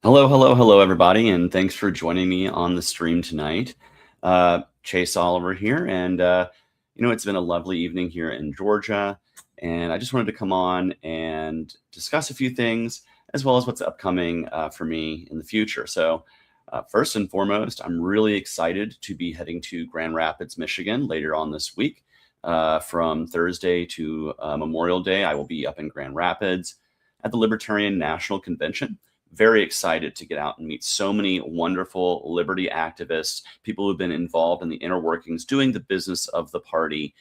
Hello, hello, hello, everybody, and thanks for joining me on the stream tonight. Chase Oliver here, and it's been a lovely evening here in Georgia, and I just wanted to come on and discuss a few things as well as what's upcoming for me in the future. First and foremost, I'm really excited to be heading to Grand Rapids, Michigan later on this week. From Thursday to Memorial Day, I will be up in Grand Rapids at the Libertarian National Convention. Very excited to get out and meet so many wonderful liberty activists, people who've been involved in the inner workings, doing the business of the party.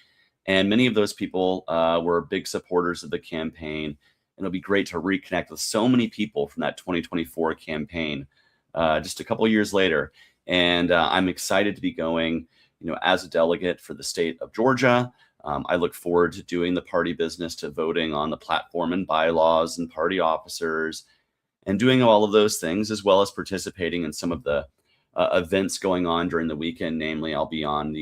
And many of those people were big supporters of the campaign. And it'll be great to reconnect with so many people from that 2024 campaign just a couple years later. And I'm excited to be going, as a delegate for the state of Georgia. I look forward to doing the party business, to voting on the platform and bylaws and party officers, and doing all of those things, as well as participating in some of the events going on during the weekend. Namely, I'll be on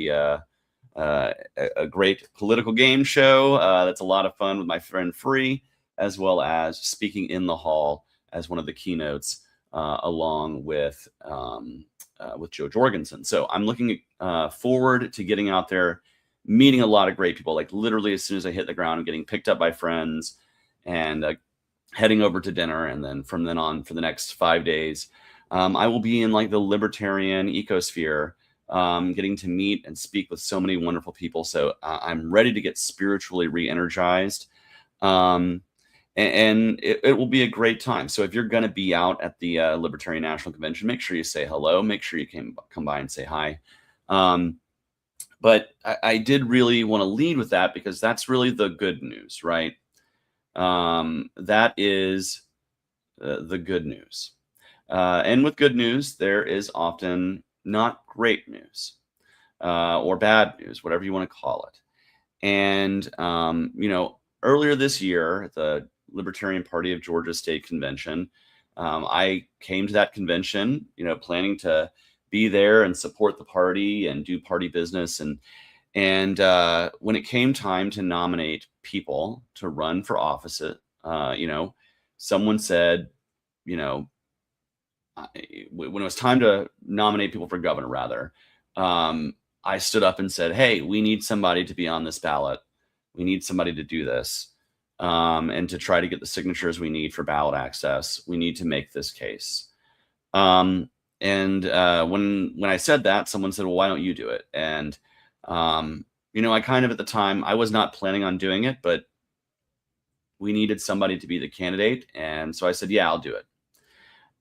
a great political game show that's a lot of fun with my friend Free, as well as speaking in the hall as one of the keynotes along with Joe Jorgensen. So I'm looking forward to getting out there, meeting a lot of great people. Like literally, as soon as I hit the ground, I'm getting picked up by friends and heading over to dinner, and then from then on for the next 5 days, I will be in like the libertarian ecosphere, getting to meet and speak with so many wonderful people. So I'm ready to get spiritually re-energized, and it will be a great time. So if you're going to be out at the Libertarian National Convention, make sure you say hello. Make sure you come by and say hi. But I did really want to lead with that because that's really the good news, right? That is the good news. And with good news, there is often not great news or bad news, whatever you want to call it. And, earlier this year at the Libertarian Party of Georgia State Convention, I came to that convention, planning to be there and support the party and do party business. And when it came time to nominate people to run for office, someone said, when it was time to nominate people for governor, rather, I stood up and said, hey, we need somebody to be on this ballot. We need somebody to do this. And to try to get the signatures we need for ballot access, we need to make this case. And when I said that, someone said, well, why don't you do it? And I kind of at the time, I was not planning on doing it, but we needed somebody to be the candidate. And so I said, yeah, I'll do it.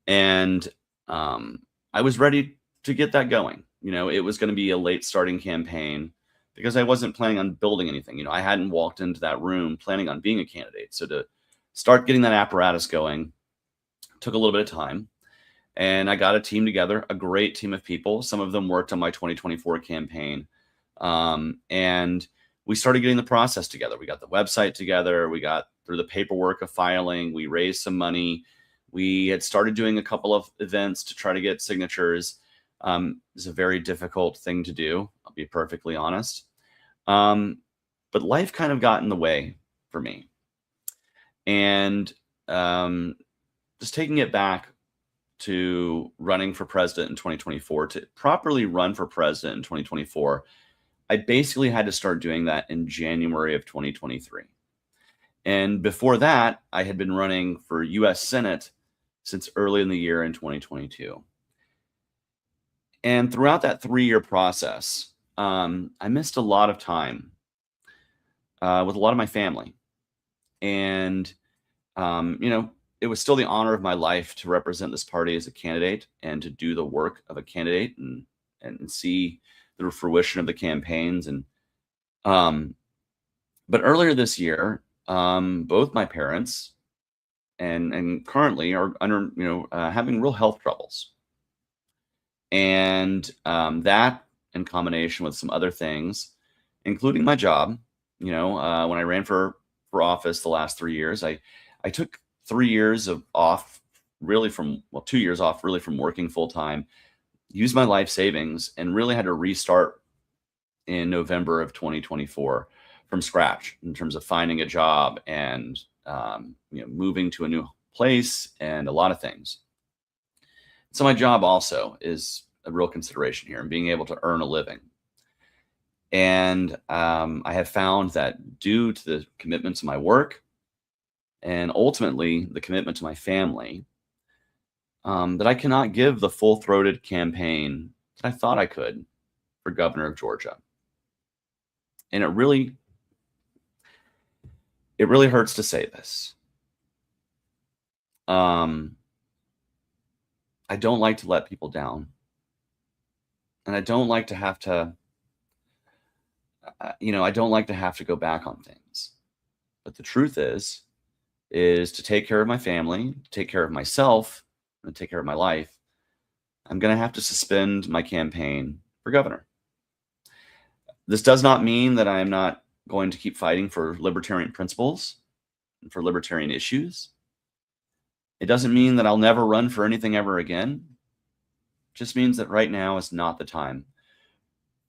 And I was ready to get that going. It was going to be a late starting campaign because I wasn't planning on building anything. I hadn't walked into that room planning on being a candidate. So to start getting that apparatus going took a little bit of time. And I got a team together, a great team of people. Some of them worked on my 2024 campaign. And we started getting the process together. We got the website together. We got through the paperwork of filing. We raised some money. We had started doing a couple of events to try to get signatures. It's a very difficult thing to do, I'll be perfectly honest. But life kind of got in the way for me. And just taking it back to running for president in 2024, to properly run for president in 2024, I basically had to start doing that in January of 2023. And before that, I had been running for U.S. Senate since early in the year in 2022. And throughout that 3-year process, I missed a lot of time with a lot of my family. And, it was still the honor of my life to represent this party as a candidate and to do the work of a candidate and see the fruition of the campaigns. And but earlier this year, both my parents and currently are under having real health troubles, and that in combination with some other things, including my job. When I ran for office the last 3 years, I took 3 years off, really 2 years off, really from working full time, used my life savings, and really had to restart in November of 2024 from scratch in terms of finding a job and moving to a new place and a lot of things. So my job also is a real consideration here, and being able to earn a living. And I have found that due to the commitment to my work and ultimately the commitment to my family, that I cannot give the full-throated campaign that I thought I could for governor of Georgia. And it really hurts to say this. I don't like to let people down, and I don't like to have to, I don't like to have to go back on things. But the truth is to take care of my family, to take care of myself, and to take care of my life, I'm going to have to suspend my campaign for governor. This does not mean that I am not going to keep fighting for libertarian principles and for libertarian issues. It doesn't mean that I'll never run for anything ever again. It just means that right now is not the time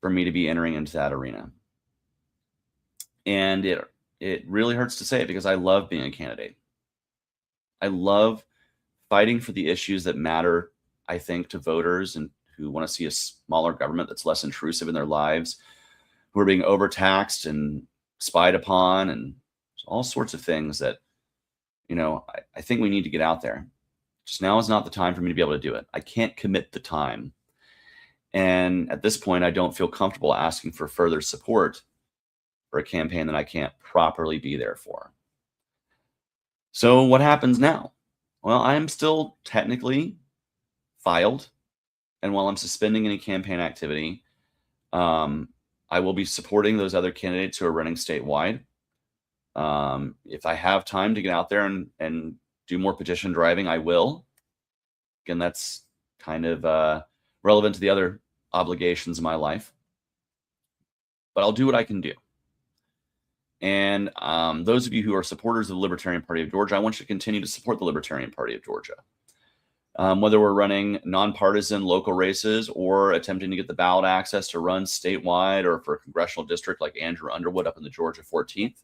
for me to be entering into that arena. And it really hurts to say it because I love being a candidate. I love fighting for the issues that matter, I think, to voters and who want to see a smaller government that's less intrusive in their lives, who are being overtaxed and spied upon, and all sorts of things that, I think we need to get out there. Just now is not the time for me to be able to do it. I can't commit the time. And at this point, I don't feel comfortable asking for further support for a campaign that I can't properly be there for. So what happens now? Well, I am still technically filed. And while I'm suspending any campaign activity, I will be supporting those other candidates who are running statewide. If I have time to get out there and do more petition driving, I will. Again, that's kind of relevant to the other obligations in my life. But I'll do what I can do. And those of you who are supporters of the Libertarian Party of Georgia, I want you to continue to support the Libertarian Party of Georgia. Whether we're running nonpartisan local races or attempting to get the ballot access to run statewide or for a congressional district like Andrew Underwood up in the Georgia 14th,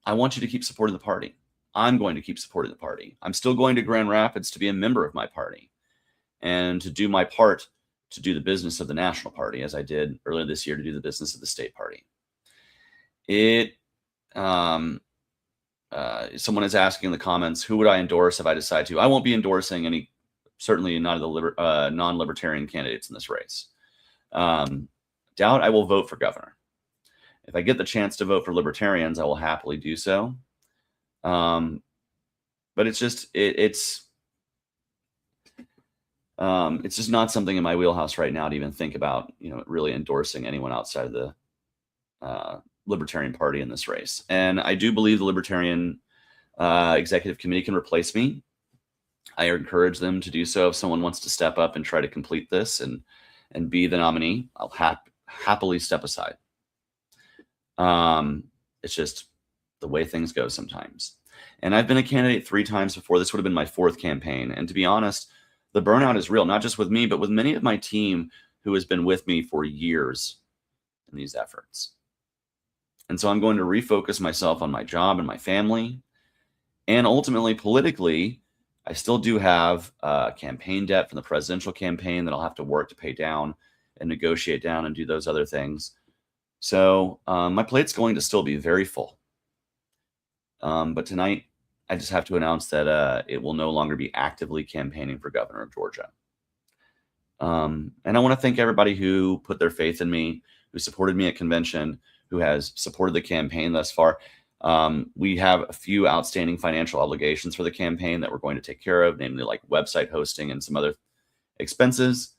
I want you to keep supporting the party. I'm going to keep supporting the party. I'm still going to Grand Rapids to be a member of my party and to do my part to do the business of the national party, as I did earlier this year to do the business of the state party. Someone is asking in the comments, who would I endorse if I decide to? I won't be endorsing any, certainly none of the non-libertarian candidates in this race. Doubt I will vote for governor. If I get the chance to vote for libertarians, I will happily do so. But it's just it's just not something in my wheelhouse right now to even think about, really endorsing anyone outside of the Libertarian Party in this race. And I do believe the Libertarian Executive Committee can replace me. I encourage them to do so if someone wants to step up and try to complete this and be the nominee. I'll happily step aside. It's just the way things go sometimes. And I've been a candidate 3 times before. This would have been my 4th campaign. And to be honest, the burnout is real, not just with me, but with many of my team who has been with me for years in these efforts. And so I'm going to refocus myself on my job and my family. And ultimately, politically, I still do have campaign debt from the presidential campaign that I'll have to work to pay down and negotiate down and do those other things. So my plate's going to still be very full. But tonight, I just have to announce that it will no longer be actively campaigning for governor of Georgia. And I want to thank everybody who put their faith in me, who supported me at convention, who has supported the campaign thus far. We have a few outstanding financial obligations for the campaign that we're going to take care of, namely like website hosting and some other expenses.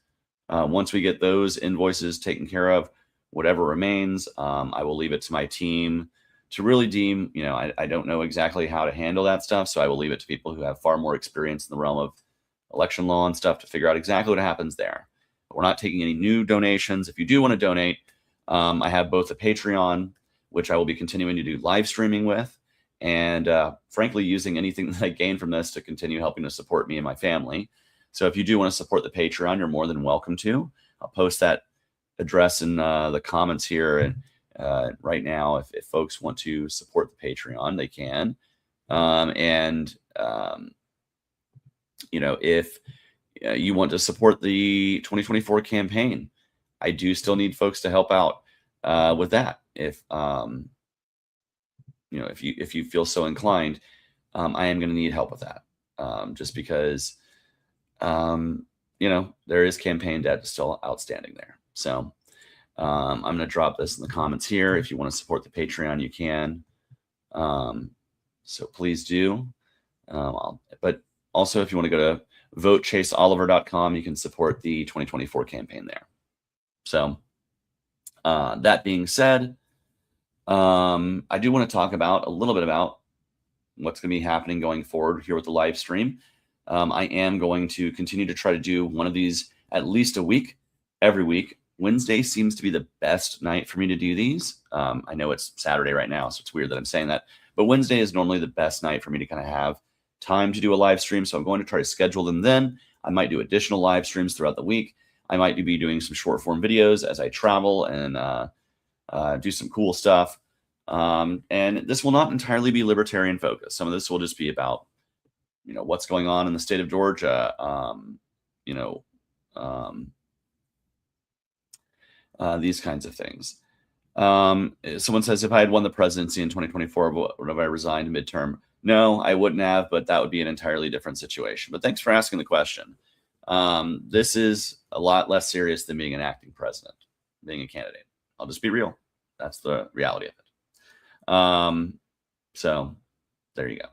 Once we get those invoices taken care of, whatever remains, I will leave it to my team to really deem, I don't know exactly how to handle that stuff. So I will leave it to people who have far more experience in the realm of election law and stuff to figure out exactly what happens there. But we're not taking any new donations. If you do want to donate, I have both a Patreon, which I will be continuing to do live streaming with, and frankly, using anything that I gain from this to continue helping to support me and my family. So if you do want to support the Patreon, you're more than welcome to. I'll post that address in the comments here. And right now, if folks want to support the Patreon, they can. if you want to support the 2024 campaign, I do still need folks to help out with that. If if you feel so inclined, I am going to need help with that, just because there is campaign debt still outstanding there. So I'm going to drop this in the comments here. If you want to support the Patreon, you can. So please do. But also, if you want to go to votechaseoliver.com, you can support the 2024 campaign there. So that being said, I do want to talk a little bit about what's going to be happening going forward here with the live stream. I am going to continue to try to do one of these at least a week, every week. Wednesday seems to be the best night for me to do these. I know it's Saturday right now, so it's weird that I'm saying that. But Wednesday is normally the best night for me to kind of have time to do a live stream. So I'm going to try to schedule them then. I might do additional live streams throughout the week. I might be doing some short form videos as I travel and do some cool stuff. And this will not entirely be libertarian focused. Some of this will just be about, what's going on in the state of Georgia, these kinds of things. Someone says, if I had won the presidency in 2024, would have I resigned midterm? No, I wouldn't have, but that would be an entirely different situation. But thanks for asking the question. This is a lot less serious than being an acting president, being a candidate. I'll just be real. That's the reality of it. So there you go.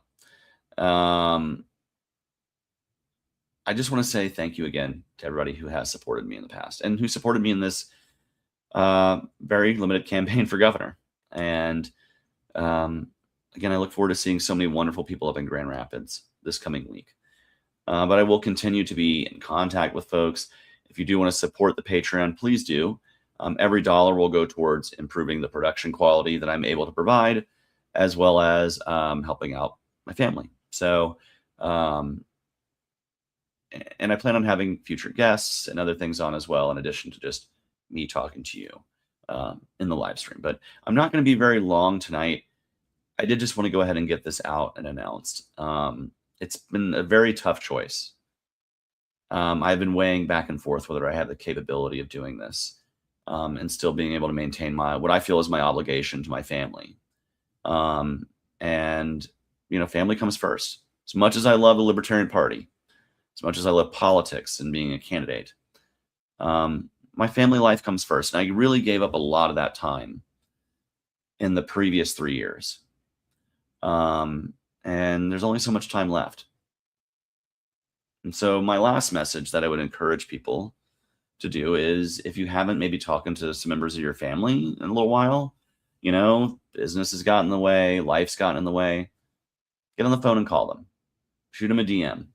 I just want to say thank you again to everybody who has supported me in the past and who supported me in this very limited campaign for governor. And again, I look forward to seeing so many wonderful people up in Grand Rapids this coming week. But I will continue to be in contact with folks. If you do want to support the Patreon, please do. Every dollar will go towards improving the production quality that I'm able to provide, as well as helping out my family. So, and I plan on having future guests and other things on as well, in addition to just me talking to you in the live stream. But I'm not going to be very long tonight. I did just want to go ahead and get this out and announced. It's been a very tough choice. I've been weighing back and forth whether I have the capability of doing this and still being able to maintain what I feel is my obligation to my family. And, family comes first. As much as I love the Libertarian Party, as much as I love politics and being a candidate, my family life comes first. And I really gave up a lot of that time in the previous 3 years. And there's only so much time left. And so my last message that I would encourage people to do is, if you haven't maybe talking to some members of your family in a little while, business has gotten in the way, life's gotten in the way, get on the phone and call them, shoot them a DM,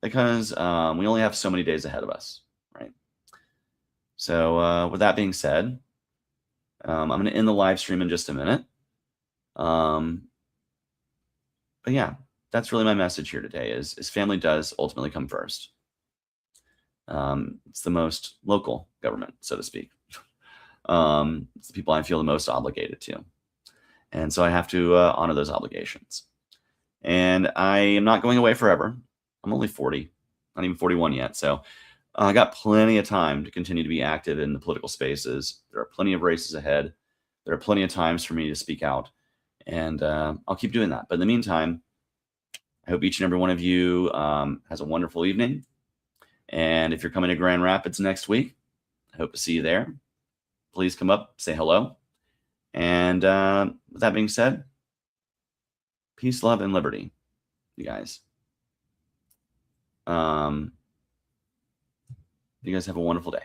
because we only have so many days ahead of us, right? So with that being said, I'm going to end the live stream in just a minute. But yeah, that's really my message here today is family does ultimately come first. It's the most local government, so to speak. It's the people I feel the most obligated to. And so I have to honor those obligations. And I am not going away forever. I'm only 40, not even 41 yet. So I got plenty of time to continue to be active in the political spaces. There are plenty of races ahead. There are plenty of times for me to speak out. And I'll keep doing that. But in the meantime, I hope each and every one of you has a wonderful evening. And if you're coming to Grand Rapids next week, I hope to see you there. Please come up, say hello. And with that being said, peace, love, and liberty, you guys. You guys have a wonderful day.